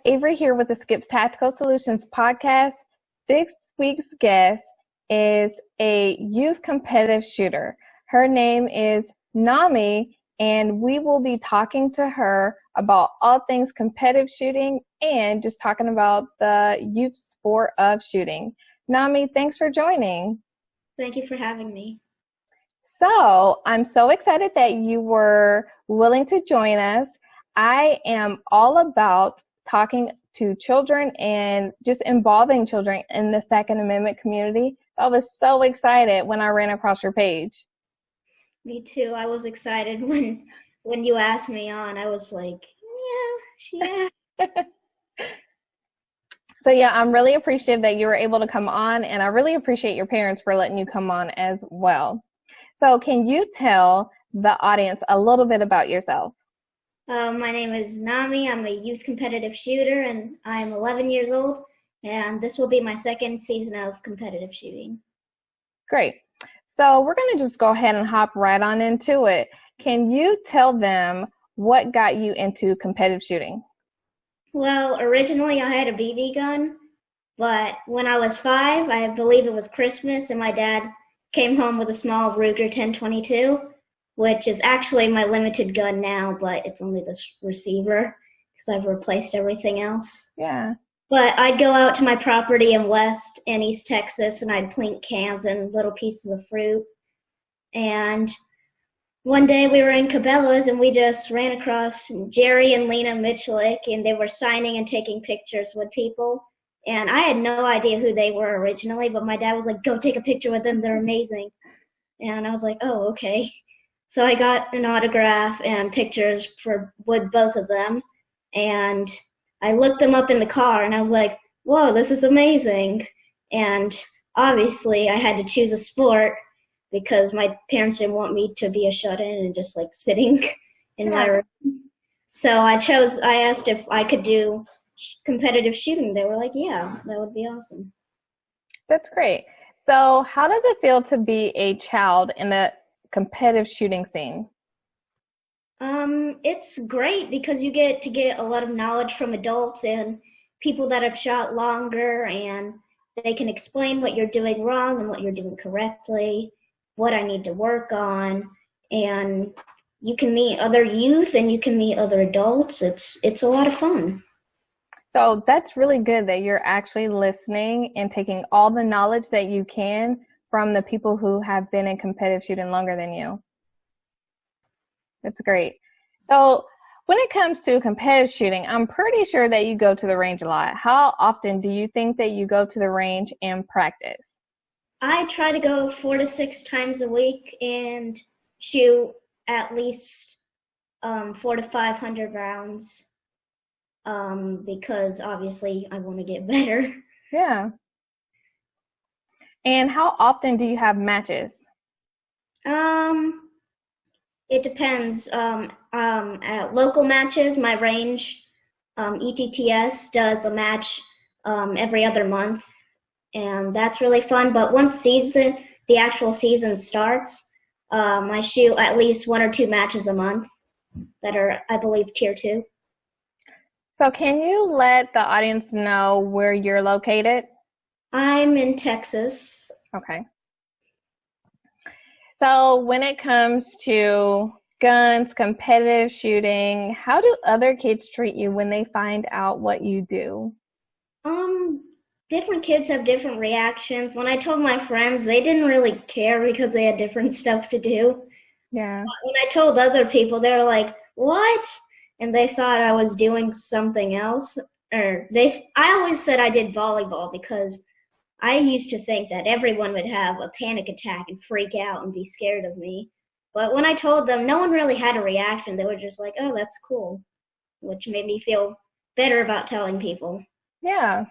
Avery here with the Skips Tactical Solutions podcast. This week's guest is a youth competitive shooter. Her name is Nami, and we will be talking to her about all things competitive shooting and just talking about the youth sport of shooting. Nami, thanks for joining. Thank you for having me. So, I'm so excited that you were willing to join us. I am all about talking to children and just involving children in the Second Amendment community. So I was so excited when I ran across your page. Me too. I was excited when you asked me on. I was like, yeah. So yeah, I'm really appreciative that you were able to come on, and I really appreciate your parents for letting you come on as well. So can you tell the audience a little bit about yourself? My name is Nami. I'm a youth competitive shooter, and I'm 11 years old, and this will be my second season of competitive shooting. Great. So we're going to just go ahead and hop right on into it. Can you tell them what got you into competitive shooting? Well, originally I had a BB gun, but when I was 5, I believe it was Christmas, and my dad came home with a small Ruger 1022, which is actually my limited gun now, but it's only this receiver because I've replaced everything else. Yeah. But I'd go out to my property in West and East Texas, and I'd plink cans and little pieces of fruit. And one day we were in Cabela's, and we just ran across Jerry and Lena Mitchellek, and they were signing and taking pictures with people. And I had no idea who they were originally, but my dad was like, go take a picture with them, they're amazing. And I was like, oh, okay. So I got an autograph and pictures with both of them, and I looked them up in the car, and I was like, whoa, this is amazing. And obviously I had to choose a sport because my parents didn't want me to be a shut-in and just like sitting in my room. So I asked if I could do competitive shooting. They were like, yeah, that would be awesome. That's great. So how does it feel to be a child in the competitive shooting scene? It's great because you get to get a lot of knowledge from adults and people that have shot longer, and they can explain what you're doing wrong and what you're doing correctly, what I need to work on, and you can meet other youth and you can meet other adults. It's a lot of fun. So that's really good that you're actually listening and taking all the knowledge that you can from the people who have been in competitive shooting longer than you. That's great. So when it comes to competitive shooting, I'm pretty sure that you go to the range a lot. How often do you think that you go to the range and practice? I try to go 4 to 6 times a week and shoot at least 400 to 500 rounds because obviously I want to get better. Yeah. And how often do you have matches? It depends. At local matches, my range, ETTS, does a match every other month, and that's really fun. But once the actual season starts, I shoot at least 1 or 2 matches a month that are, I believe, tier 2. So can you let the audience know where you're located? I'm in Texas. Okay. So when it comes to guns, competitive shooting, how do other kids treat you when they find out what you do? Different kids have different reactions. When I told my friends, they didn't really care because they had different stuff to do. Yeah. But when I told other people, they were like, what? And they thought I was doing something else. I always said I did volleyball because I used to think that everyone would have a panic attack and freak out and be scared of me. But when I told them, no one really had a reaction. They were just like, oh, that's cool, which made me feel better about telling people. Yeah.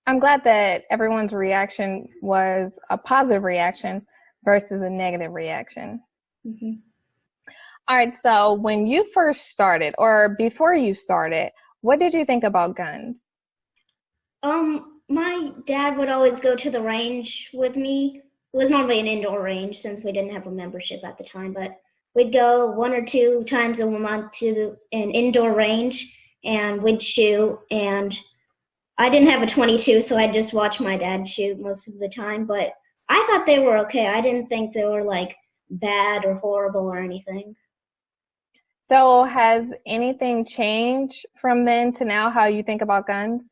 I'm glad that everyone's reaction was a positive reaction versus a negative reaction. Mm-hmm. All right. So when you first started or before you started, what did you think about guns? My dad would always go to the range with me. It was normally an indoor range since we didn't have a membership at the time, but we'd go 1 or 2 times a month to an indoor range, and we'd shoot. And I didn't have a 22, so I'd just watch my dad shoot most of the time. But I thought they were okay. I didn't think they were like bad or horrible or anything. So has anything changed from then to now how you think about guns?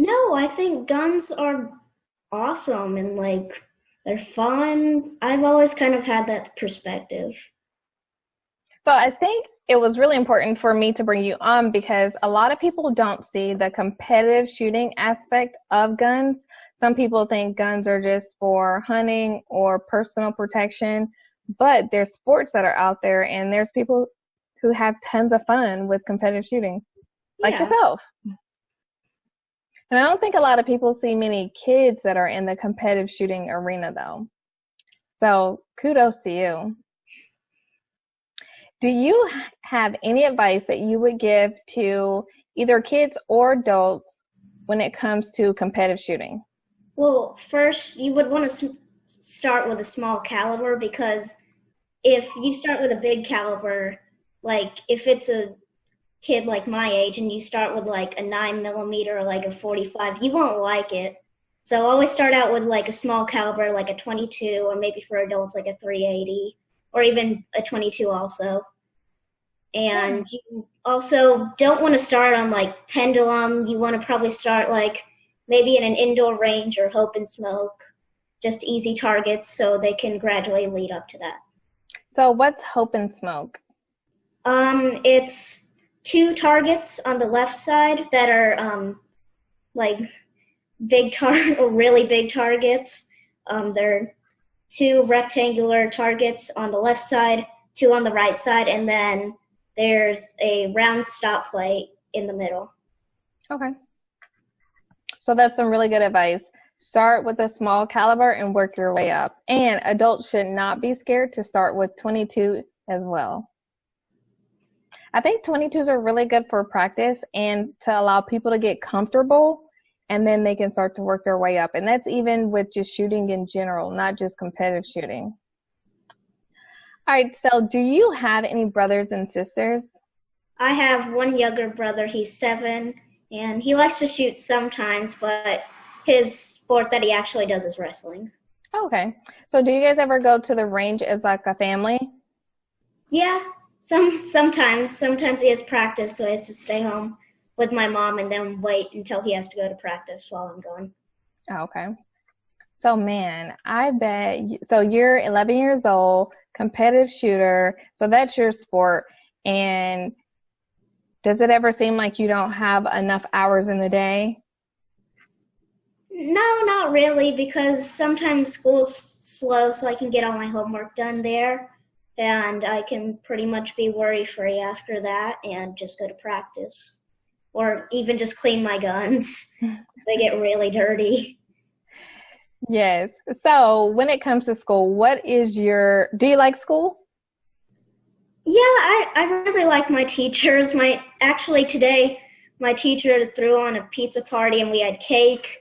No, I think guns are awesome and like they're fun. I've always kind of had that perspective. So I think it was really important for me to bring you on because a lot of people don't see the competitive shooting aspect of guns. Some people think guns are just for hunting or personal protection, but there's sports that are out there and there's people who have tons of fun with competitive shooting, like Yeah. yourself. And I don't think a lot of people see many kids that are in the competitive shooting arena though. So kudos to you. Do you have any advice that you would give to either kids or adults when it comes to competitive shooting? Well, first you would want to start with a small caliber because if you start with a big caliber, like if it's a kid like my age and you start with like a 9mm or like a 45, you won't like it. So always start out with like a small caliber, like a 22, or maybe for adults like a 380, or even a 22 also. And you also don't want to start on like pendulum. You want to probably start like maybe in an indoor range or hope and smoke, just easy targets so they can gradually lead up to that. So what's hope and smoke? It's 2 targets on the left side that are like big or really big targets. They're 2 rectangular targets on the left side, 2 on the right side, and then there's a round stop plate in the middle. Okay. So that's some really good advice. Start with a small caliber and work your way up. And adults should not be scared to start with 22 as well. I think 22s are really good for practice and to allow people to get comfortable, and then they can start to work their way up. And that's even with just shooting in general, not just competitive shooting. All right, so do you have any brothers and sisters? I have one younger brother. He's 7, and he likes to shoot sometimes, but his sport that he actually does is wrestling. Okay. So do you guys ever go to the range as like a family? Yeah, sometimes. Sometimes he has practice, so he has to stay home with my mom and then wait until he has to go to practice while I'm gone. Okay. So, man, I bet, so you're 11 years old, competitive shooter, so that's your sport, and does it ever seem like you don't have enough hours in the day? No, not really, because sometimes school's slow, so I can get all my homework done there, and I can pretty much be worry-free after that and just go to practice. Or even just clean my guns. They get really dirty. Yes. So when it comes to school, do you like school? Yeah, I really like my teachers. Actually today, my teacher threw on a pizza party and we had cake,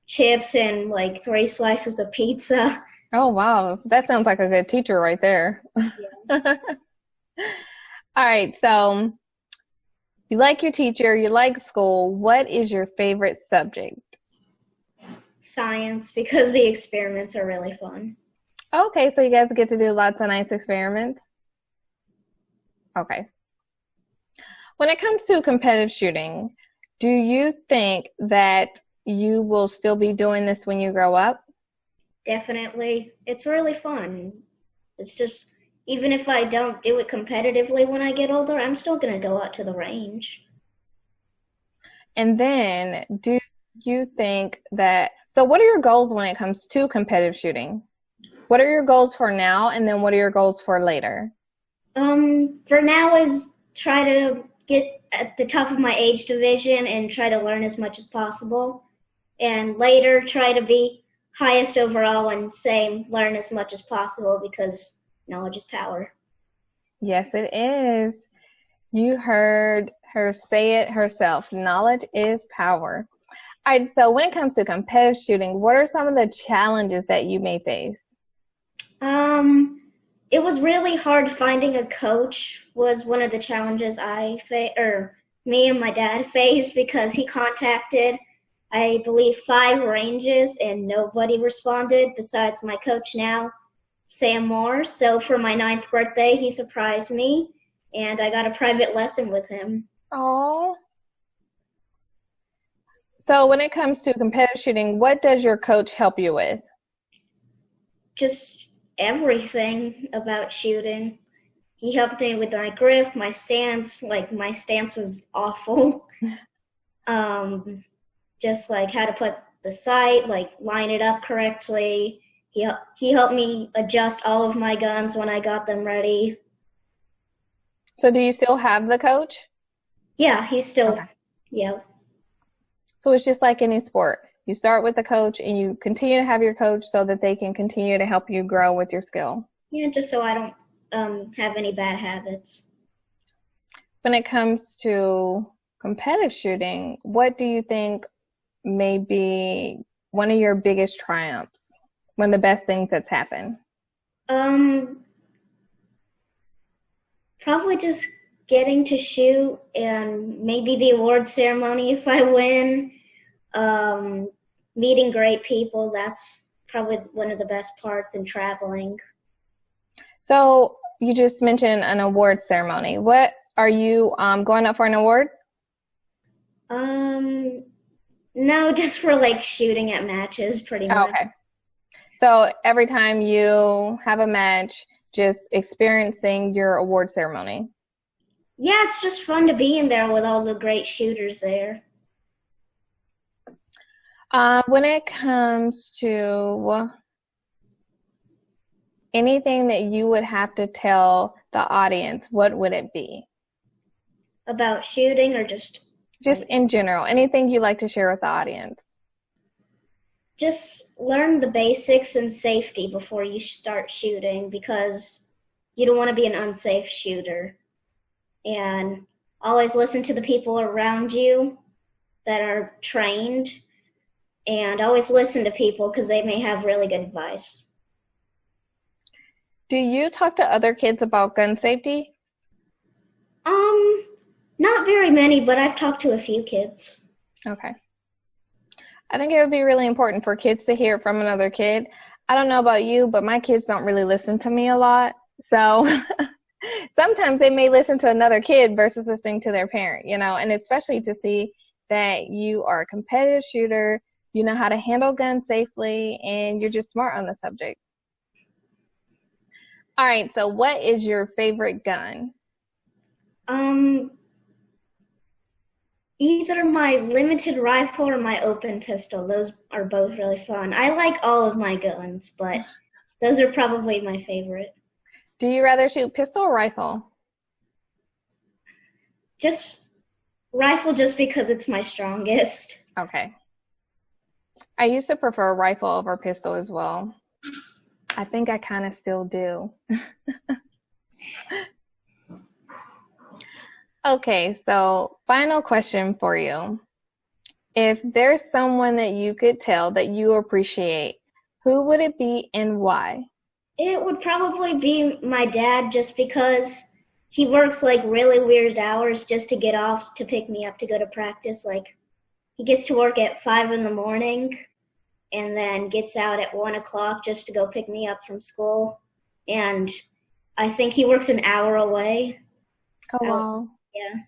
chips, and like 3 slices of pizza. Oh, wow. That sounds like a good teacher right there. Yeah. All right. So you like your teacher, you like school. What is your favorite subject? Science, because the experiments are really fun. Okay, so you guys get to do lots of nice experiments. Okay. When it comes to competitive shooting, do you think that you will still be doing this when you grow up? Definitely. It's really fun. It's just, even if I don't do it competitively when I get older, I'm still going to go out to the range. And then, do you think that, so what are your goals when it comes to competitive shooting? What are your goals for now, and then what are your goals for later? For now is try to get at the top of my age division and try to learn as much as possible. And later try to be highest overall and learn as much as possible because knowledge is power. Yes, it is. You heard her say it herself. Knowledge is power. All right, so when it comes to competitive shooting, what are some of the challenges that you may face? It was really hard finding a coach was one of the challenges me and my dad faced because he contacted, I believe, 5 ranges and nobody responded besides my coach now, Sam Moore. So for my 9th birthday, he surprised me and I got a private lesson with him. Oh. So when it comes to competitive shooting, what does your coach help you with? Just everything about shooting. He helped me with my grip, my stance. Like, my stance was awful. Just like how to put the sight, like line it up correctly. He helped me adjust all of my guns when I got them ready. So do you still have the coach? Yeah, he's still, Okay. Yeah. So it's just like any sport. You start with the coach and you continue to have your coach so that they can continue to help you grow with your skill. Yeah, just so I don't have any bad habits. When it comes to competitive shooting, what do you think may be one of your biggest triumphs? One of the best things that's happened? Probably just getting to shoot and maybe the award ceremony if I win. Meeting great people, that's probably one of the best parts, and traveling. So you just mentioned an award ceremony. What are you going up for an award? No, just for like shooting at matches, pretty much. Okay. So every time you have a match, just experiencing your award ceremony. Yeah, it's just fun to be in there with all the great shooters there. When it comes to anything that you would have to tell the audience, what would it be? About shooting or just in general, anything you'd like to share with the audience? Just learn the basics and safety before you start shooting, because you don't want to be an unsafe shooter. And always listen to the people around you that are trained, and always listen to people because they may have really good advice. Do you talk to other kids about gun safety? Not very many, but I've talked to a few kids. Okay. I think it would be really important for kids to hear from another kid. I don't know about you, but my kids don't really listen to me a lot. So sometimes they may listen to another kid versus listening to their parent, and especially to see that you are a competitive shooter, you know how to handle guns safely, and you're just smart on the subject. All right, so what is your favorite gun? Either my limited rifle or my open pistol. Those are both really fun. I like all of my guns, but those are probably my favorite. Do you rather shoot pistol or rifle? Just rifle, just because it's my strongest. Okay. I used to prefer rifle over pistol as well. I think I kind of still do. Okay, so final question for you. If there's someone that you could tell that you appreciate, who would it be and why? It would probably be my dad, just because he works like really weird hours just to get off to pick me up to go to practice. Like, he gets to work at 5 a.m. and then gets out at 1 o'clock just to go pick me up from school. And I think he works an hour away. Oh, wow. Yeah.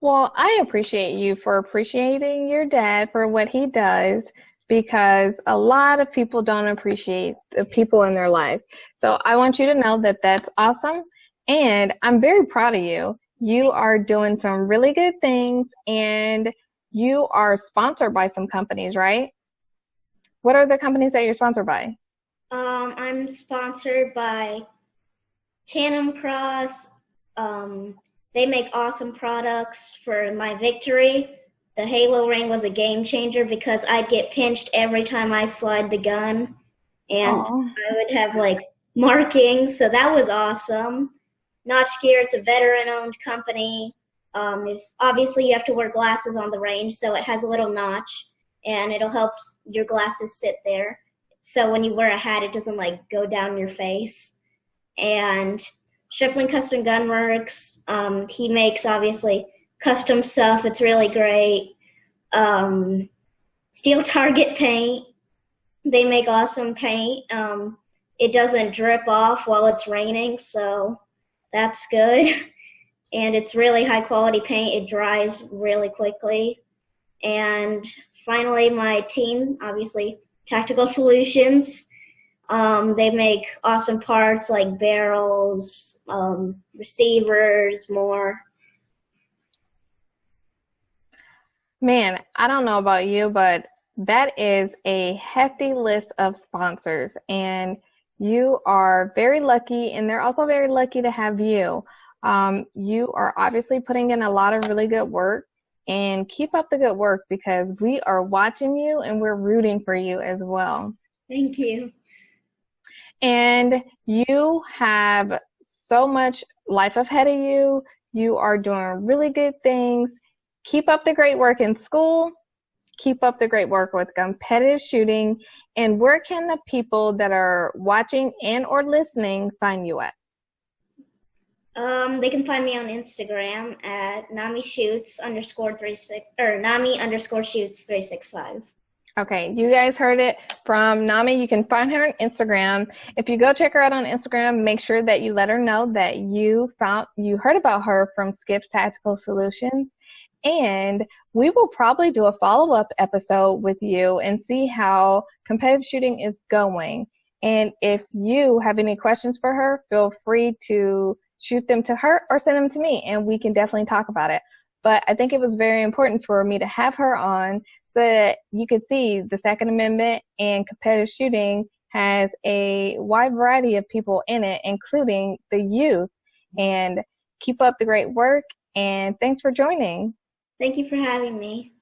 Well, I appreciate you for appreciating your dad for what he does, because a lot of people don't appreciate the people in their life. So I want you to know that that's awesome, and I'm very proud of you. You are doing some really good things, and you are sponsored by some companies, right? What are the companies that you're sponsored by? I'm sponsored by Tandem Cross. They make awesome products for my victory. The Halo ring was a game changer because I'd get pinched every time I slide the gun, and I would have like markings, so that was awesome. Notch Gear, it's a veteran-owned company. Obviously you have to wear glasses on the range, so it has a little notch, and it'll help your glasses sit there. so when you wear a hat, it doesn't like go down your face. And Stripling Custom Gunworks, he makes obviously custom stuff. It's really great. Steel Target paint. They make awesome paint. It doesn't drip off while it's raining, so that's good. And it's really high quality paint. It dries really quickly. And finally, my team, obviously, Tactical Solutions. They make awesome parts like barrels, receivers, more. Man, I don't know about you, but that is a hefty list of sponsors, and you are very lucky, and they're also very lucky to have you. You are obviously putting in a lot of really good work, and keep up the good work because we are watching you and we're rooting for you as well. Thank you. And you have so much life ahead of you. You are doing really good things. Keep up the great work in school. Keep up the great work with competitive shooting. And where can the people that are watching and or listening find you at? They can find me on Instagram at Nami Shoots _36 or Nami _Shoots 365. Okay, you guys heard it from Nami. You can find her on Instagram. If you go check her out on Instagram, make sure that you let her know that you heard about her from Skip's Tactical Solutions. And we will probably do a follow-up episode with you and see how competitive shooting is going. And if you have any questions for her, feel free to shoot them to her or send them to me, and we can definitely talk about it. But I think it was very important for me to have her on so that you could see the Second Amendment and competitive shooting has a wide variety of people in it, including the youth. And keep up the great work, and thanks for joining. Thank you for having me.